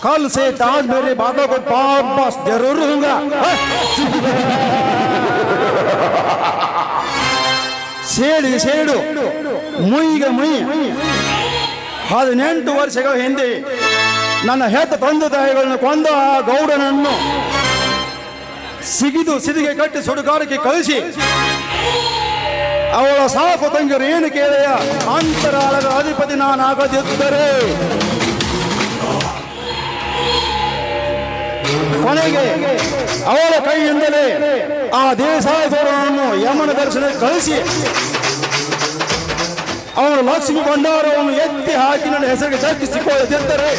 कल से आज मेरे बातों को वापस जरूर होगा ಸೇಡಿಗೆ ಸೇಡು ಮುಯಿಗೆ ಮುಯಿ 18 ವರ್ಷಗಳ ಹಿಂದೆ ನನ್ನ ಹೆತ್ತ ತಂದೆ ತಾಯಿಗಳನ್ನು ಕೊಂದ ಆ ಗೌಡನನ್ನು ಸಿದಿಗೆ ಕಟ್ಟಿ ಸುಡುಗಾಡಿಗೆ ಕಳಿಸಿ ಅವಳ ಸಾಕು ತಂಗಿರು ಏನು ಕೇಳೆಯ ಅಂತರಾಳದ ಅಧಿಪತಿ ನಾನಾಗದಿದ್ದರೆ ಕೊನೆಗೆ ಅವಳ ಕೈಯಿಂದಲೇ ಆ ದೇಸಾಯಿ ಗೌಡನನ್ನು ಯಮನ ದರ್ಶನ ಕಳಿಸಿ ಅವನು ಲಕ್ಷ್ಮಿ ಭಂಡಾರವನ್ನು ಎತ್ತಿ ಹಾಕಿ ನನ್ನ ಹೆಸರಿಗೆ ದಕ್ಕಿಸಿಕೊಳ್ಳದಿದ್ದರೆ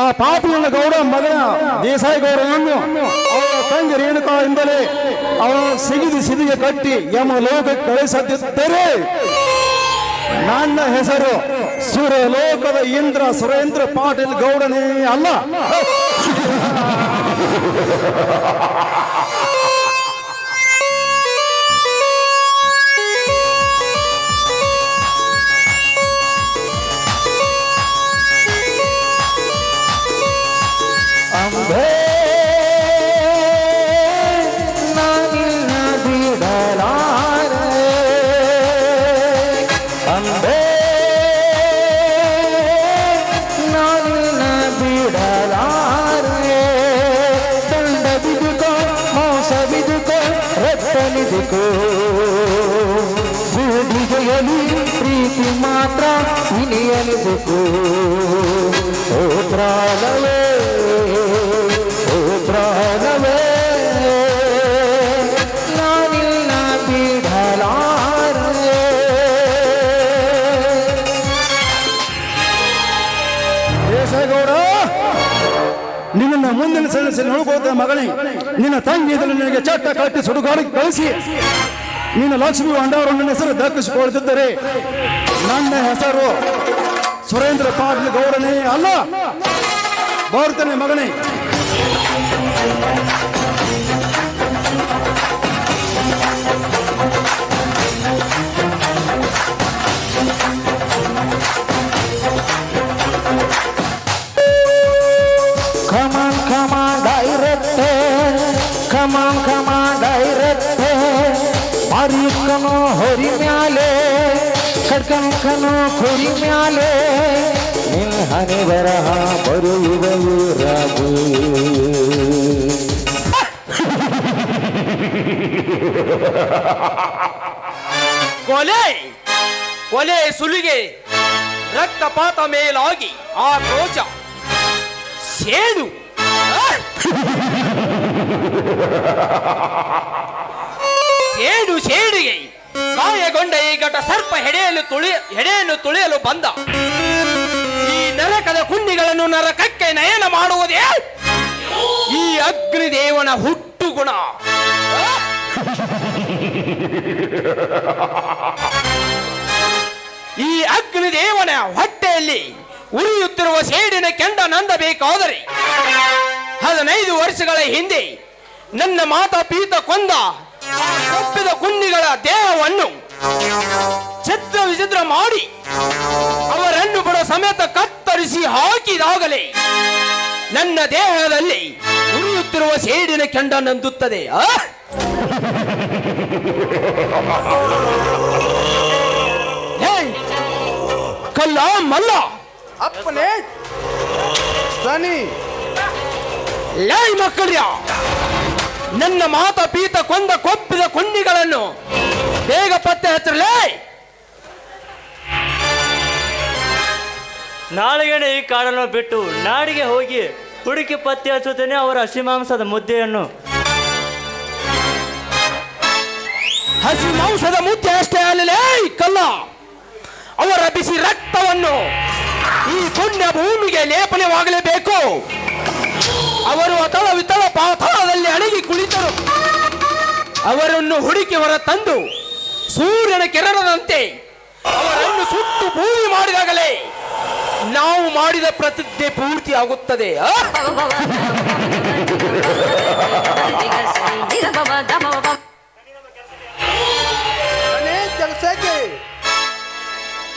ಆ ಪಾಪಿನ ಗೌಡ ಮಗನ ದೇಸಾಯಿ ಗೌಡನನ್ನು ಅವರ ತಂಗಿ ರೇಣುಕಾಯಿಂದಲೇ ಅವನು ಸಿದಿಗೆ ಕಟ್ಟಿ ಯಮ ಲೋಕಕ್ಕೆ ಕಳಿಸದಿದ್ದರೆ ನನ್ನ ಹೆಸರು ಸುರಲೋಕದ ಇಂದ್ರ ಸುರೇಂದ್ರ ಪಾಟೀಲ್ ಗೌಡನೇ ಅಲ್ಲ. ಅಂಬೇ ನಾನಿನ್ನ ಬಿಡಲಾರೆ ಅಂಬೇ ನಾನಿನ್ನ ಬಿಡಲಾರೆ ದಂಡ ಬಿದುಕೋ ಮೋಸ ಬಿದುಕೋ ರಕ್ತನಿದುಕೋ ಬೂದಿಗೆಯಲಿ ಪ್ರೀತಿ ಮಾತ್ರ ಇನಿಯಲಿದುಕೋ ಓ ಪ್ರಾಣವೇ ಪ್ರಾಣವೇ ನಾನಿನ್ನ ಬಿಡಲಾರೆ. ದೇಶಗೌಡ ನಿನ್ನ ಮುಂದಿನ ಸೆಣಸಿ ನೋಡ್ಬೋದ ಮಗನೇ, ನಿನ್ನ ತಂಗಿ ಇದನ್ನು ನಿನಗೆ ಚಟ್ಟ ಕಟ್ಟಿ ಸುಡುಗಾಡಿಗೆ ಕಳಿಸಿ ನಿನ್ನ ಲಕ್ಷ್ಮಿ ಭಂಡಾರ ನನ್ನ ಹೆಸರು ದಕ್ಕಿಸಿಕೊಳ್ಳುತ್ತಿದ್ದರೆ ನನ್ನ ಹೆಸರು ಸುರೇಂದ್ರ ಪಾಟೀಲ್ ಗೌಡನೇ ಅಲ್ಲ. ಬರ್ತೇನೆ ಮಗನೇ. Come on, direct. Come on, direct. ಮಾರಿಕನೋ ಹೊರಿ ಮ್ಯಾಲೆ ಕಡ್ಕನೋ ಹೊರಿ ಮ್ಯಾಲೆ ನಿನ್ನ ಹನಿ ಬರಹ ಬರುವುದವು ರಾಗು. ಕೊಲೆ ಕೊಲೆ ಸುಲಿಗೆ ರಕ್ತಪಾತ ಮೇಲಾಗಿ ಆ ಕ್ರೋಚ ಸೇಡು ಸೇಡು ಸೇಡಿಗೆ ಗಾಯಗೊಂಡ ಈ ಘಟ ಸರ್ಪ ಹೆಡೆಯನ್ನು ತುಳಿಯಲು ಬಂದ ಈ ನರಕದ ಕುಂಡಿಗಳನ್ನು ನರಕಕ್ಕೆ ನಯನ ಮಾಡುವುದೇ ಈ ಅಗ್ನಿದೇವನ ಹುಟ್ಟು ಗುಣ. ಈ ಅಗ್ನಿದೇವನ ಹೊಟ್ಟೆಯಲ್ಲಿ ಉರಿಯುತ್ತಿರುವ ಸೇಡಿನ ಕೆಂಡ ನಂದಬೇಕಾದರೆ 15 ವರ್ಷಗಳ ಹಿಂದೆ ನನ್ನ ಮಾತಾ ಪೀತ ಕೊಂದ ತಪ್ಪಿದ ಕುಂಡಿಗಳ ದೇಹವನ್ನು ಛಿದ್ರ ವಿಚಿದ್ರ ಮಾಡಿ ಅವರನ್ನು ಕೂಡ ಸಮೇತ ಕತ್ತರಿಸಿ ಹಾಕಿದಾಗಲೇ ನನ್ನ ದೇಹದಲ್ಲಿ ಉರಿಯುತ್ತಿರುವ ಸೇಡಿನ ಕೆಂಡ ನಂದುತ್ತದೆ. ಕಲ್ಲ ಮಲ್ಲ ಅಪ್ಪನೇ ಸನಿ ಲೈ ಮಕ್ಕಳ್ಯ, ನನ್ನ ಮಾತ ಪೀತ ಕೊಂದ ಕೊಪ್ಪಿದ ಕುಂಡಿಗಳನ್ನು ಬೇಗ ಪತ್ತೆ ಹಚ್ಚಲೇ. ನಾಳೆಗೇನೆ ಈ ಕಾಡನ್ನು ಬಿಟ್ಟು ನಾಡಿಗೆ ಹೋಗಿ ಹುಡುಕಿ ಪತ್ತೆ ಹಚ್ಚುತ್ತೇನೆ ಅವರ ಹಸಿಮಾಂಸದ ಮುದ್ದೆಯನ್ನು. ಹಸಿಮಾಂಸದ ಮುದ್ದೆ ಅಷ್ಟೇ ಅಲ್ಲಲೇ ಕಲ್ಲ, ಅವರ ಬಿಸಿ ರಕ್ತವನ್ನು ಈ ಪುಣ್ಯ ಭೂಮಿಗೆ ಲೇಪನವಾಗಲೇಬೇಕು. ಅವರು ಅತಳ ವಿತಳ ಪಾತಾಳದಲ್ಲಿ ಅಡಗಿ ಕುಳಿತರು. ಅವರನ್ನು ಹುಡುಕಿ ಹೊರ ತಂದು ಸೂರ್ಯನ ಕಿರಣದಂತೆ ಅವರನ್ನು ಸುಟ್ಟು ಭೂಮಿ ಮಾಡಿದಾಗಲೇ ನಾವು ಮಾಡಿದ ಪ್ರತಿಜ್ಞೆ ಪೂರ್ತಿ ಆಗುತ್ತದೆ.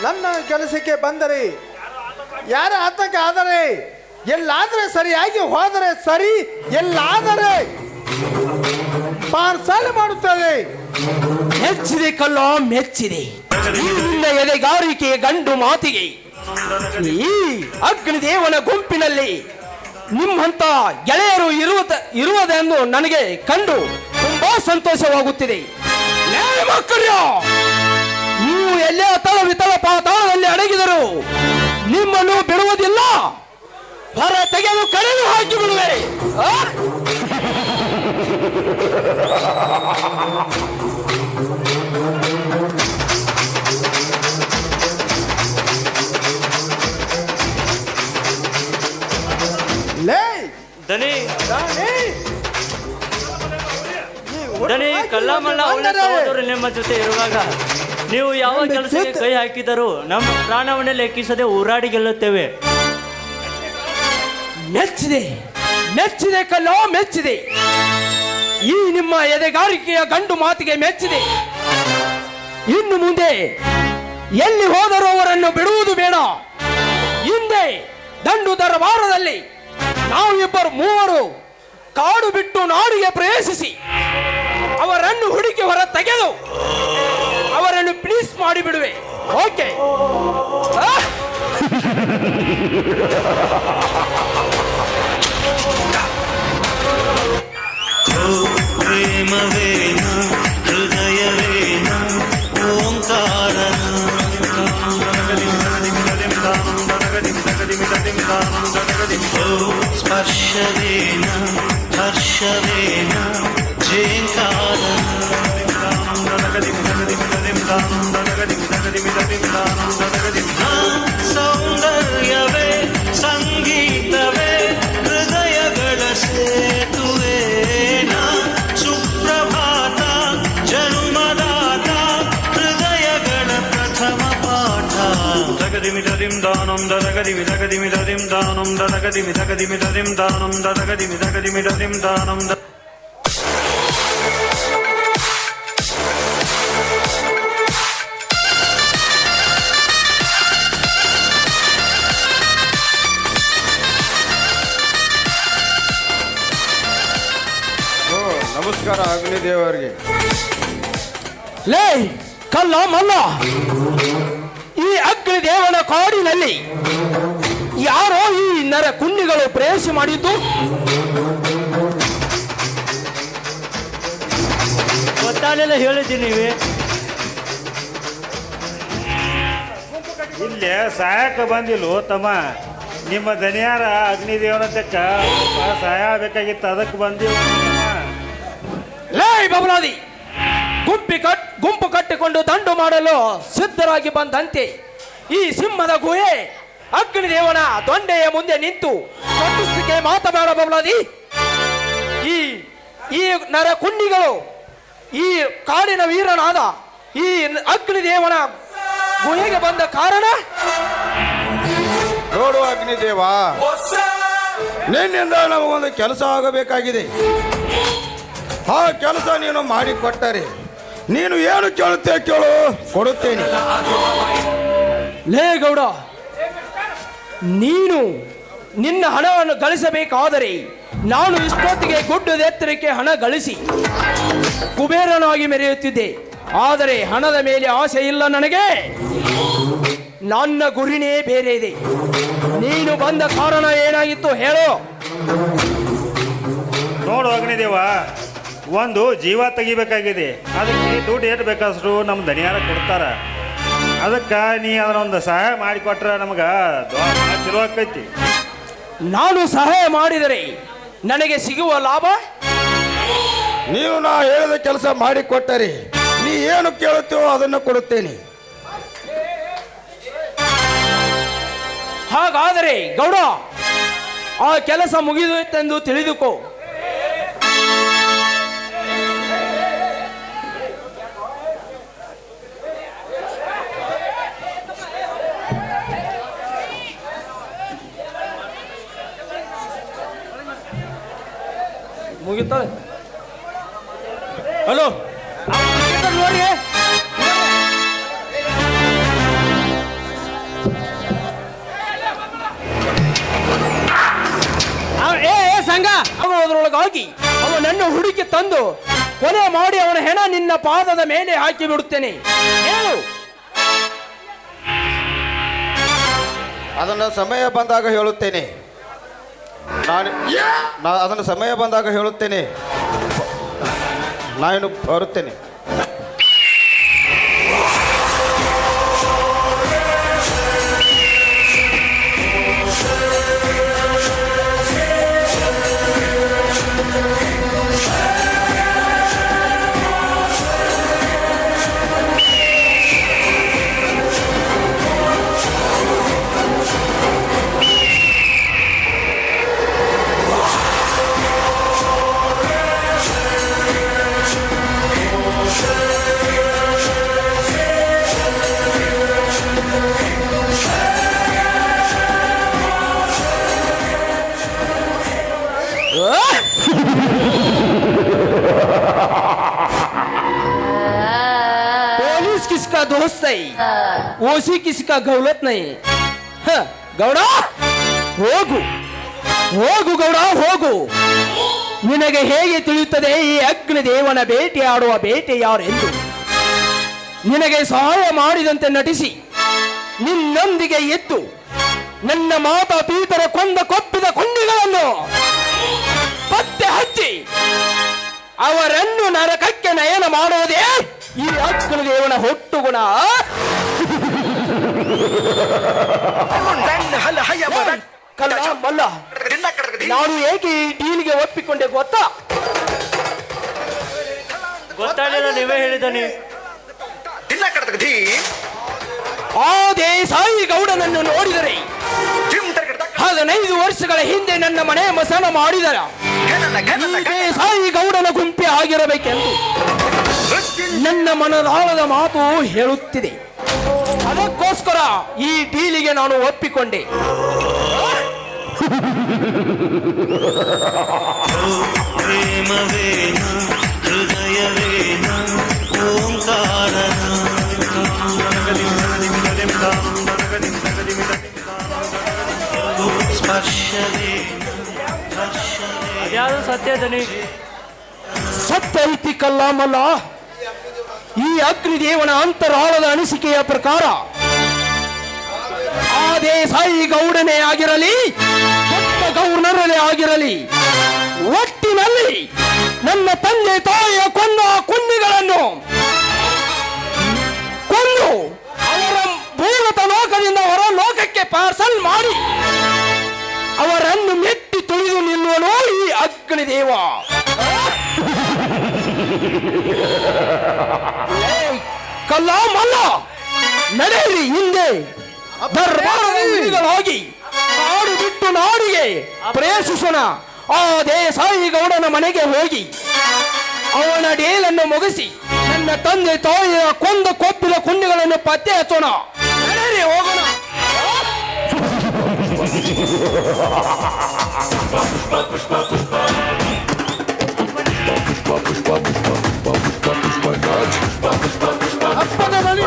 ನನ್ನ ಕೆಲಸಕ್ಕೆ ಬಂದರೆ ಯಾರ ಆತಂಕ ಆದರೆ ಎಲ್ಲಾದರೆ ಸರಿಯಾಗಿ ಹೋದರೆ ಸರಿ, ಎಲ್ಲಾದರೆ ಪಾರ್ಸಲ್ ಮಾಡುತ್ತದೆ. ಮೆಚ್ಚಿದೆ ಕಲ್ಲ, ಮೆಚ್ಚಿದೆ ಈ ನಿನ್ನ ಎದೆಗಾರಿಕೆ ಗಂಡು ಮಾತಿಗೆ. ಈ ಅಗ್ನಿದೇವನ ಗುಂಪಿನಲ್ಲಿ ನಿಮ್ಮಂತ ಗೆಳೆಯರು ಇರುವುದೆಂದು ನನಗೆ ಕಂಡು ತುಂಬಾ ಸಂತೋಷವಾಗುತ್ತಿದೆ. ಮಕ್ಕಳು, ನೀವು ಎಲ್ಲೇ ತಳ ವಿತಳ ಪಾತಾಳದಲ್ಲಿ ಅಡಗಿದರು ನಿಮ್ಮನ್ನು ಬಿಡುವುದಿಲ್ಲ, ಹೊರ ತೆಗೆದು ಕಡೆದು ಹಾಕಿ ಬಿಡುವೆ. ಲೇ ದನಿ ರಾಣಿ, ದನಿ ಕಲ್ಲ ಮಲ್ಲ ಅವಳ ಸಹೋದರರು ನಿಮ್ಮ ಜೊತೆ ಇರುವಾಗ ನೀವು ಯಾವ ಕೆಲಸಕ್ಕೆ ಕೈ ಹಾಕಿದರೂ ನಮ್ಮ ಪ್ರಾಣವನ್ನೇ ಲೆಕ್ಕಿಸದೆ ಹೋರಾಡಿ ಗೆಲ್ಲುತ್ತೇವೆ. ಮೆಚ್ಚಿದೆ, ಮೆಚ್ಚಿದೆ ಕಲ್ಲೋ, ಮೆಚ್ಚಿದೆ ಈ ನಿಮ್ಮ ಎದೆಗಾರಿಕೆಯ ಗಂಡು ಮಾತಿಗೆ ಮೆಚ್ಚಿದೆ. ಇನ್ನು ಮುಂದೆ ಎಲ್ಲಿ ಹೋದರೂ ಅವರನ್ನು ಬಿಡುವುದು ಬೇಡ. ಹಿಂದೆ ದಂಡು ದರಬಾರದಲ್ಲಿ ನಾವು ಇಬ್ಬರು ಮೂವರು ಕಾಡು ಬಿಟ್ಟು ನಾಡಿಗೆ ಪ್ರವೇಶಿಸಿ ಅವರನ್ನು ಹುಡುಕಿ ಹೊರ ತೆಗೆದು ಅವರನ್ನು ಪ್ಲೀಸ್ ಮಾಡಿಬಿಡುವೆ. ಓಕೆ? ಪ್ರೇಮವೇನ ಹೃದಯವೇನ ಓಂಕಾರ ಸ್ಪರ್ಶವೇನ ಹರ್ಷವೇನ ಜೇಂಕಾರ ಸೌಂದರ್ಯವೇ ಸಂಗೀತವೇ ಹೃದಯಗಳ ಸೇತುವೇನ ಸುಪ್ರಭಾತ ಜನ್ಮದಾತ ಹೃದಯಗಳ ಪ್ರಥಮ ಪಾಠ. ದಗದಿಮಿದದಿಂ ದಾನಂ ದಗದಿಮಿದದಿಂ ದಾನಂ ದಗದಿಮಿದದಿಂ ದಾನಂ ದಗದಿಮಿದದಿಂ ದಾನಂ. ನಮಸ್ಕಾರ ಅಗ್ನಿದೇವರಿಗೆ. ಲೇ ಕಲ್ಲ ಮಲ್ಲ, ಈ ಅಗ್ನಿದೇವನ ಕಾಡಿನಲ್ಲಿ ಯಾರೋ ಈ ನರ ಕುಂಡಿಗಳು ಪ್ರವೇಶ ಮಾಡಿದ್ದು? ಗೊತ್ತಾಗಲಿಲ್ಲ, ಹೇಳಿದ್ದೀನಿ ನೀವೇ. ಇಲ್ಲೇ ಸಹಾಯಕ ಬಂದಿಲ್ಲ ತಮ್ಮ, ನಿಮ್ಮ ದನಿಯಾರ ಅಗ್ನಿದೇವನ ತಕ್ಕ ಸಹಾಯ ಬೇಕಾಗಿತ್ತು, ಅದಕ್ಕೆ ಬಂದಿವ. ಲೇ ಬಬಲಾದಿ, ಗುಂಪು ಕಟ್ಟಿಕೊಂಡು ದಂಡು ಮಾಡಲು ಸಿದ್ಧರಾಗಿ ಬಂದಂತೆ ಈ ಸಿಂಹದ ಗುಹೆ ಅಗ್ನಿದೇವನ ದೊಂಡೆಯ ಮುಂದೆ ನಿಂತು ಕಟ್ಟಿಸಲಿಕ್ಕೆ ಮಾತಬೇಡ ಬಬಲಾದಿ. ಈ ನರ ಕುಂಡಿಗಳು ಈ ಕಾಡಿನ ವೀರನಾದ ಈ ಅಗ್ನಿದೇವನ ಗುಹೆಗೆ ಬಂದ ಕಾರಣ ನೋಡು ಅಗ್ನಿದೇವ, ನಿನ್ನಿಂದ ನಮಗೊಂದು ಕೆಲಸ ಆಗಬೇಕಾಗಿದೆ. ಆ ಕೆಲಸ ನೀನು ಮಾಡಿಕೊಟ್ಟರೆ ನೀನು ಏನು ಕೇಳುತ್ತೆ ಕೇಳು, ಕೊಡುತ್ತೇನೆ. ಲೇ ಗೌಡ, ನೀನು ನಿನ್ನ ಹಣವನ್ನು ಗಳಿಸಬೇಕಾದರೆ ನಾನು ಇಷ್ಟೊತ್ತಿಗೆ ಗುಡ್ಡದ ಎತ್ತರಕ್ಕೆ ಹಣ ಗಳಿಸಿ ಕುಬೇರನಾಗಿ ಮೆರೆಯುತ್ತಿದ್ದೆ. ಆದರೆ ಹಣದ ಮೇಲೆ ಆಸೆ ಇಲ್ಲ ನನಗೆ. ನನ್ನ ಗುರಿನೇ ಬೇರೆ ಇದೆ. ನೀನು ಬಂದ ಕಾರಣ ಏನಾಗಿತ್ತು ಹೇಳು. ನೋಡು ಅಗ್ನಿದೇವ, ಒಂದು ಜೀವ ತೆಗಿಬೇಕಾಗಿದೆ, ಅದಕ್ಕೆ ದುಡ್ಡು ಏಟು ಬೇಕಾದ್ರು ನಮ್ಮ ದನಿಯಾರ ಕೊಡ್ತಾರ. ಅದಕ್ಕೆ ನೀ ಅದನ್ನೊಂದು ಸಹಾಯ ಮಾಡಿಕೊಟ್ರೆ ನಮ್ಗೆ ತಿರುವಾಕೈತಿ. ನಾನು ಸಹಾಯ ಮಾಡಿದರೆ ನನಗೆ ಸಿಗುವ ಲಾಭ? ನೀವು ನಾ ಹೇಳಿದ ಕೆಲಸ ಮಾಡಿಕೊಟ್ಟರೆ ನೀ ಏನು ಕೇಳುತ್ತೀವೋ ಅದನ್ನು ಕೊಡುತ್ತೇನೆ. ಹಾಗಾದರೆ ಗೌಡ, ಆ ಕೆಲಸ ಮುಗಿದುತೆಂದು ತಿಳಿದುಕೋ. ಮುಗಿತಾಳೆ. ಹಲೋ ನೋಡಿ, ಹೋಗಿ ಅವನನ್ನು ಹುಡುಕಿ ತಂದು ಕೊಲೆ ಮಾಡಿ ಅವನ ಹೆಣ ನಿನ್ನ ಪಾದದ ಮೇಲೆ ಹಾಕಿ ಬಿಡುತ್ತೇನೆ. ಹೇಳು. ಅದನ್ನು ಸಮಯ ಬಂದಾಗ ಹೇಳುತ್ತೇನೆ. ಅದನ್ನು ಸಮಯ ಬಂದಾಗ ಹೇಳುತ್ತೇನೆ. ನಾನು ಬರುತ್ತೇನೆ. पुलिस किसका दोस्त है, ओसी किसका गौलत नहीं. ಹ, ಗೌಡ ಹೋಗು ಹೋಗು ಗೌಡ ಹೋಗು. ನಿನಗೆ ಹೇಗೆ ತಿಳಿಯುತ್ತದೆ ಈ ಅಗ್ನಿದೇವನ ಬೇಟೆಯಾಡುವ ಬೇಟೆ ಯಾರೆಂದು? ನಿನಗೆ ಸಹಾಯ ಮಾಡಿದಂತೆ ನಟಿಸಿ ನಿನ್ನೊಂದಿಗೆ ಎದ್ದು ನನ್ನ ಮಾತಾ ಪೀತರ ಕೊಂದ ಕೊಪ್ಪಿದ ಕೊಂಡಿಗಳನ್ನು ಪತ್ತೆ ಹಚ್ಚಿ ಅವರನ್ನು ನರಕಕ್ಕೆ ನಯನ ಮಾಡುವುದೇ ಈ ಅಗ್ನಿದೇವನ ಹೊಟ್ಟುಗುಣ. ಕಲ್ಲ ಮಲ್ಲ, ನಾನು ಏಕೆ ಈ ಡೀಲ್ಗೆ ಒಪ್ಪಿಕೊಂಡೆ ಗೊತ್ತಾ? ಗೊತ್ತಾಗಲಿಲ್ಲ, ನೀವೇ ಹೇಳಿದನಿ. ಆ ದೇಸಾಯಿ ಗೌಡನನ್ನು ನೋಡಿದರೆ 15 ವರ್ಷಗಳ ಹಿಂದೆ ನನ್ನ ಮನೆ ಮಸನ ಮಾಡಿದರ ಈ ದೇಸಾಯಿ ಗೌಡನ ಗುಂಪೆ ಆಗಿರಬೇಕೆಂದು ನನ್ನ ಮನದಾಳದ ಮಾತು ಹೇಳುತ್ತಿದೆ. ಅದಕ್ಕೋಸ್ಕರ ಈ ಡೀಲಿಗೆ ನಾನು ಒಪ್ಪಿಕೊಂಡೆ. ಪ್ರೇಮವೇನ ಹೃದಯವೇನ ಓಂಕಾರನ ಅದ್ಯಾವುದು ಸತ್ಯ ದನಿ? ಸತ್ಯ ಐತಿ ಕಲ್ಲ ಮಲ್ಲ. ಈ ಅಗ್ನಿದೇವನ ಅಂತರಾಳದ ಅನಿಸಿಕೆಯ ಪ್ರಕಾರ ಆ ದೇಸಾಯಿ ಗೌಡನೇ ಆಗಿರಲಿ, ದೊಡ್ಡ ಗೌರ್ನರೇ ಆಗಿರಲಿ, ಒಟ್ಟಿನಲ್ಲಿ ನನ್ನ ತಂದೆ ತಾಯಿಯ ಕೊಂದ ಕುಂಡಿಗಳನ್ನು ಕೊಂದು ಅವರ ಭೂಗತ ಲೋಕದಿಂದ ಹೊರ ಲೋಕಕ್ಕೆ ಪಾರ್ಸಲ್ ಮಾಡಿ ಅವರನ್ನು ಮೆಟ್ಟಿ ತುಳಿದು ನಿಲ್ಲುವನು ಈ ಅಗ್ನಿದೇವ. ಕಲ್ಲ ಮಲ್ಲ, ನಡೆಯಿರಿ ಹಿಂದೆ. ದರ್ಬಾರಗಳಾಗಿ ನಾಡು ಬಿಟ್ಟು ನಾಡಿಗೆ ಪ್ರವೇಶಿಸೋಣ. ಆ ದೇಸಾಯಿ ಗೌಡನ ಮನೆಗೆ ಹೋಗಿ ಅವನ ಡೇಲನ್ನು ಮುಗಿಸಿ ನನ್ನ ತಂದೆ ತಾಯಿಯ ಕೊಂದ ಕೊಪ್ಪಿದ ಕುಂಡಿಗಳನ್ನು ಪತ್ತೆ ಹಚ್ಚೋಣ. ನಡೆಯಿರಿ, ಹೋಗೋಣ. ಅಪ್ಪನ ಮನೆ